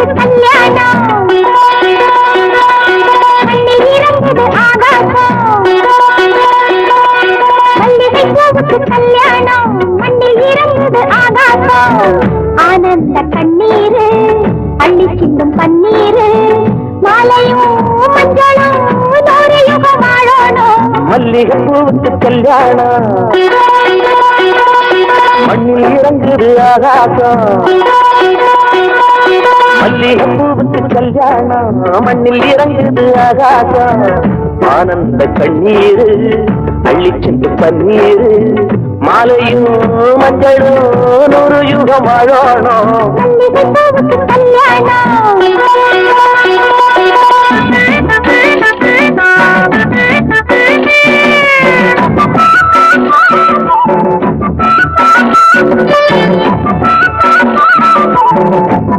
கல்யாணம் மண்ணில் இறங்குது ஆகாசம் மல்லிகை பூவுக்கு கல்யாணம் மண்ணில் இறங்குது ஆகாசம் ஆனந்த கண்ணீரு அள்ளி சிந்தும் பன்னீரு மாலையும் மஞ்சளும் நூறு யுகம் வாழணும் மல்லிகை பூவுக்கு கல்யாணம் மண்ணில் இறங்குது ஆகாசம் மல்லிகை பூவுக்கு கல்யாணம் மண்ணில் இறங்குது ஆகாசம் ஆனந்த கண்ணீரு அள்ளி சென்று பன்னீரு மாலையும் மஞ்சளும் நூறு யுகம் வாழணும் மல்லிகை பூவுக்கு கல்யாணம்